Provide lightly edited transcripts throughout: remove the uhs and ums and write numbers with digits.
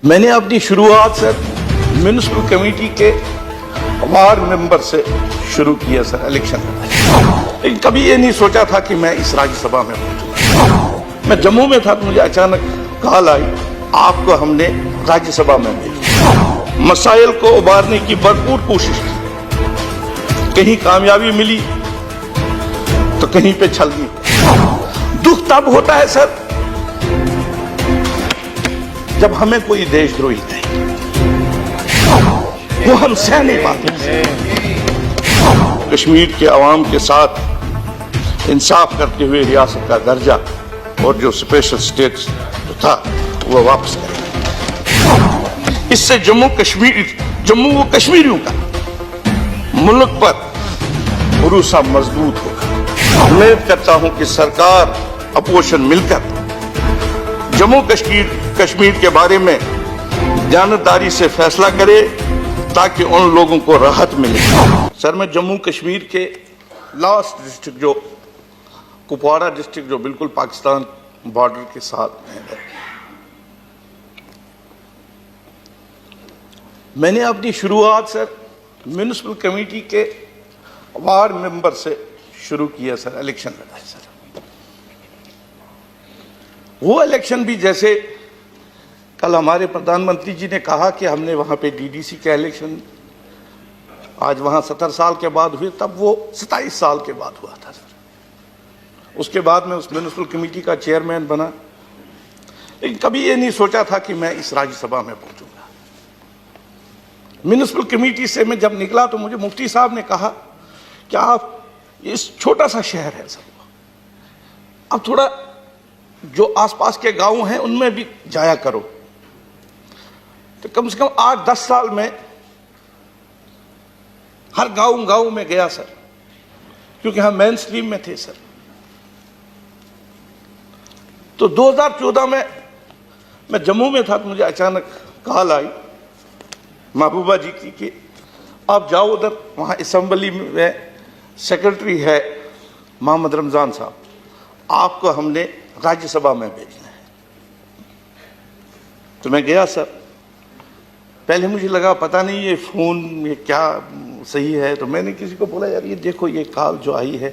मैंने अपनी शुरुआत सर म्यूनिसिपल कमेटी के वार्ड मेंबर से शुरू किया सर इलेक्शन में। लेकिन कभी ये नहीं सोचा था कि मैं इस राज्यसभा में पहुंचूंगा। मैं जम्मू में था तो मुझे अचानक कॉल आई, आपको हमने राज्यसभा में भेजा। मसाइल को उबारने की भरपूर कोशिश की, कहीं कामयाबी मिली तो कहीं पे छलनी। दुख तब होता है सर जब हमें कोई देशद्रोही कहे, वो हम सह नहीं पाते। कश्मीर के अवाम के साथ इंसाफ करते हुए रियासत का दर्जा और जो स्पेशल स्टेटस था वो वापस करें। इससे जम्मू व कश्मीरियों का मुल्क पर भरोसा मजबूत होगा। उम्मीद करता हूं कि सरकार अपोजिशन मिलकर जम्मू कश्मीर के बारे में जानदारी से फैसला करे ताकि उन लोगों को राहत मिले। सर, मैं जम्मू कश्मीर के लास्ट डिस्ट्रिक्ट जो कुपवाड़ा डिस्ट्रिक्ट जो बिल्कुल पाकिस्तान बॉर्डर के साथ है, मैंने अपनी शुरुआत सर म्यूनिसिपल कमेटी के वार्ड मेंबर से शुरू किया सर इलेक्शन लड़ा सर। वो इलेक्शन भी जैसे कल हमारे प्रधानमंत्री जी ने कहा कि हमने वहां पे डीडीसी का इलेक्शन आज वहां 70 साल के बाद हुए, तब वो 27 साल के बाद हुआ था सर। उसके बाद मैं उस म्यूनिसिपल कमेटी का चेयरमैन बना। लेकिन कभी ये नहीं सोचा था कि मैं इस राज्यसभा में पहुंचूंगा। म्यूनिसिपल कमेटी से मैं जब निकला तो मुझे मुफ्ती साहब ने कहा कि आप इस छोटा सा शहर है सर, अब थोड़ा जो आसपास के गांव हैं उनमें भी जाया करो। तो कम से कम 8-10 साल में हर गांव में गया सर, क्योंकि हम मेन स्ट्रीम में थे सर। तो 2014 में मैं जम्मू में था तो मुझे अचानक कॉल आई महबूबा जी की कि आप जाओ उधर, वहां असेंबली में सेक्रेटरी है मोहम्मद रमजान साहब, आपको हमने राज्यसभा में भेजना है। तो मैं गया सर। पहले मुझे लगा पता नहीं ये फोन ये क्या सही है, तो मैंने किसी को बोला, यार ये देखो ये कॉल जो आई है,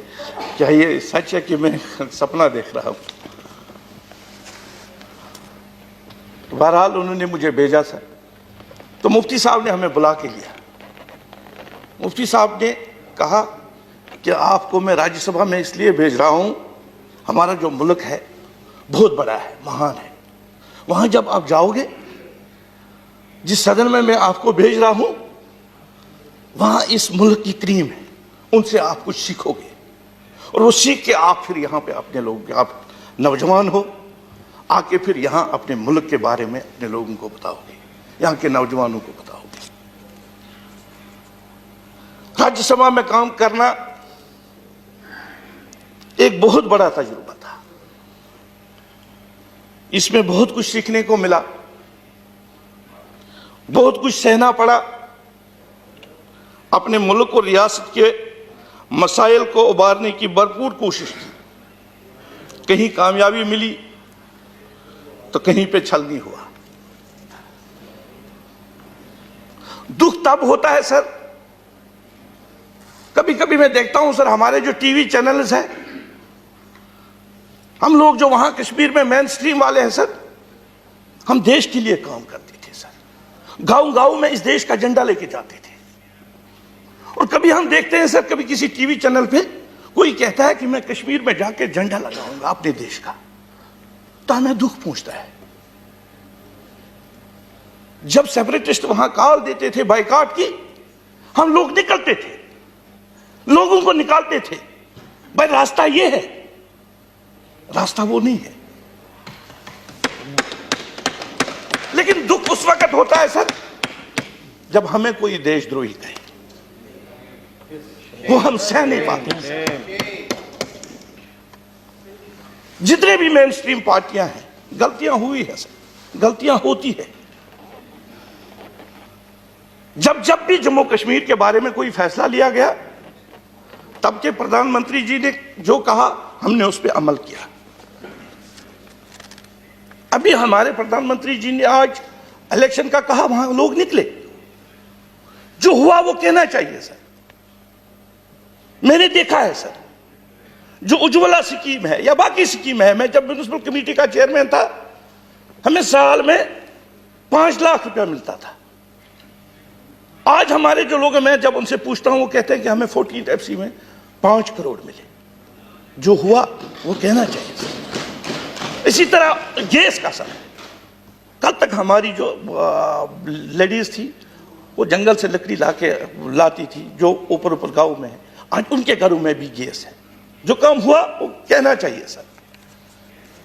क्या ये सच है कि मैं सपना देख रहा हूं। बहरहाल उन्होंने मुझे भेजा सर। तो मुफ्ती साहब ने हमें बुला के लिया। मुफ्ती साहब ने कहा कि आपको मैं राज्यसभा में इसलिए भेज रहा हूं, हमारा जो मुल्क है बहुत बड़ा है, महान है। वहां जब आप जाओगे, जिस सदन में मैं आपको भेज रहा हूं, वहां इस मुल्क की क्रीम है, उनसे आप कुछ सीखोगे और वो सीख के आप फिर यहां पे अपने लोग, आप नौजवान हो, आके फिर यहां अपने मुल्क के बारे में अपने लोगों को बताओगे, यहां के नौजवानों को बताओगे। राज्यसभा में काम करना एक बहुत बड़ा तजुर्बा था। इसमें बहुत कुछ सीखने को मिला, बहुत कुछ सहना पड़ा। अपने मुल्क और रियासत के मसाइल को उबारने की भरपूर कोशिश की, कहीं कामयाबी मिली तो कहीं पे छलनी हुआ। दुख तब होता है सर, कभी कभी मैं देखता हूं सर, हमारे जो टीवी चैनल्स हैं, हम लोग जो वहां कश्मीर में मेन स्ट्रीम वाले हैं सर, हम देश के लिए काम करते थे सर। गांव में इस देश का झंडा लेके जाते थे। और कभी हम देखते हैं सर, कभी किसी टीवी चैनल पे कोई कहता है कि मैं कश्मीर में जाके झंडा लगाऊंगा अपने देश का, तो हमें दुख पहुंचता है। जब सेपरेटिस्ट वहां कॉल देते थे बाइकआउट की, हम लोग निकलते थे, लोगों को निकालते थे, भाई रास्ता ये है, रास्ता वो नहीं है। लेकिन दुख उस वक्त होता है सर जब हमें कोई देशद्रोही कहे, वो हम सह नहीं पाते। जितने भी मेन स्ट्रीम पार्टियां हैं, गलतियां हुई है सर, गलतियां होती है। जब भी जम्मू कश्मीर के बारे में कोई फैसला लिया गया, तब के प्रधानमंत्री जी ने जो कहा हमने उस पर अमल किया। अभी हमारे प्रधानमंत्री जी ने आज इलेक्शन का कहा, वहां लोग निकले। जो हुआ वो कहना चाहिए सर। मैंने देखा है सर, जो उज्ज्वला स्कीम है या बाकी स्कीम है, मैं जब म्युनिसिपल कमेटी का चेयरमैन था, हमें साल में 5 लाख रुपया मिलता था। आज हमारे जो लोग हैं, मैं जब उनसे पूछता हूं, वो कहते हैं कि हमें 14th FC में 5 करोड़ मिले। जो हुआ वो कहना चाहिए सर। इसी तरह गैस का सर, कल तक हमारी जो लेडीज थी वो जंगल से लकड़ी लाती थी, जो ऊपर ऊपर गांव में है, आज उनके घरों में भी गैस है। जो काम हुआ वो कहना चाहिए सर।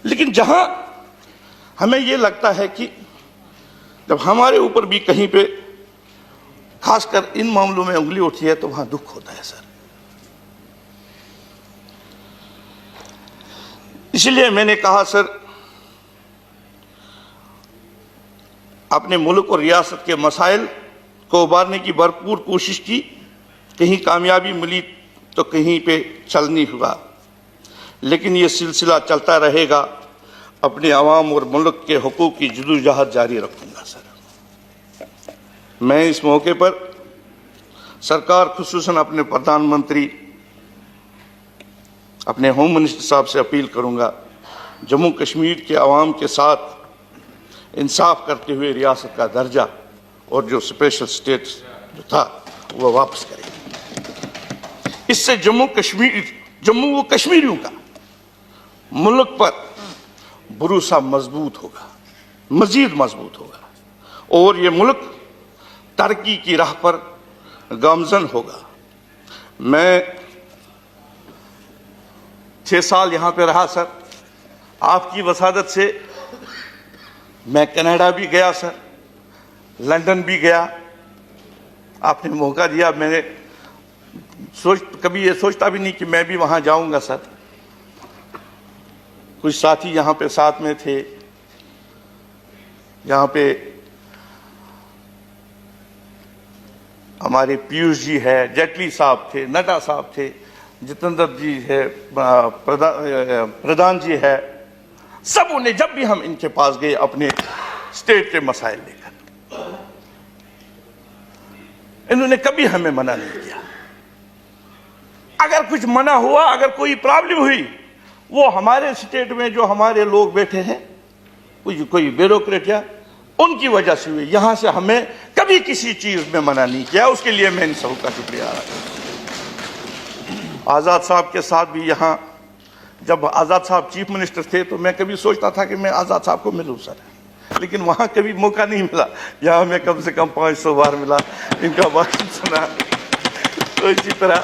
लेकिन जहां हमें ये लगता है कि जब हमारे ऊपर भी कहीं पे खासकर इन मामलों में उंगली उठी है, तो वहां दुख होता है सर। इसलिए मैंने कहा सर, अपने मुल्क और रियासत के मसाइल को उबारने की भरपूर कोशिश की। कहीं कामयाबी मिली तो कहीं पे चल नहीं हुआ, लेकिन ये सिलसिला चलता रहेगा। अपने अवाम और मुल्क के हुकूक की जदोजहद जारी रखूंगा सर। मैं इस मौके पर सरकार, खुसूसन अपने प्रधानमंत्री, अपने होम मिनिस्टर साहब से अपील करूंगा, जम्मू कश्मीर के अवाम के साथ इंसाफ करते हुए रियासत का दर्जा और जो स्पेशल स्टेटस जो था वो वापस करें। इससे जम्मू व कश्मीरियों का मुल्क पर भरोसा मजबूत होगा, मजीद मजबूत होगा, और ये मुल्क तरक्की की राह पर गामजन होगा। मैं 6 साल यहां पे रहा सर। आपकी वसादत से मैं कनाडा भी गया सर, लंदन भी गया। आपने मौका दिया, मैंने कभी ये सोचता भी नहीं कि मैं भी वहां जाऊंगा सर। कुछ साथी यहां पे साथ में थे, यहां पे हमारे पीयूष जी है, जेटली साहब थे, नड्डा साहब थे, जितेंद्र जी है, प्रधान जी है। सब उन्हें, जब भी हम इनके पास गए अपने स्टेट के मसाइल लेकर, इन्होंने कभी हमें मना नहीं किया। अगर कुछ मना हुआ, अगर कोई प्रॉब्लम हुई, वो हमारे स्टेट में जो हमारे लोग बैठे हैं, कोई ब्यूरोक्रेट या उनकी वजह से हुई। यहां से हमें कभी किसी चीज में मना नहीं किया। उसके लिए मैं इन सबका शुक्रिया अदा करता हूं। आजाद साहब के साथ भी यहां, जब आजाद साहब चीफ मिनिस्टर थे, तो मैं कभी सोचता था कि मैं आजाद साहब को मिलूं सर, लेकिन वहां कभी मौका नहीं मिला। यहां मैं कम से कम 500 बार मिला, इनका भाषण सुना। तो इसी तरह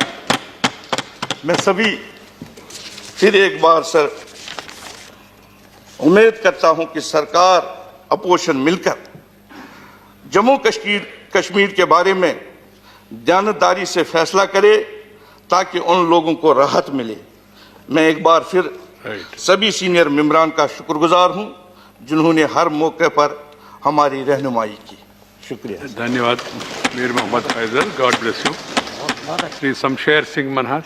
मैं सभी फिर एक बार सर उम्मीद करता हूं कि सरकार, अपोजिशन मिलकर जम्मू कश्मीर के बारे में जानदारी से फैसला करे, ताकि उन लोगों को राहत मिले। मैं एक बार फिर सभी सीनियर मेंबरान का शुक्रगुजार हूं, जिन्होंने हर मौके पर हमारी रहनुमाई की। शुक्रिया। धन्यवाद Mir Mohammad Faisal, God bless you. Shri Shamsher Singh Manhas.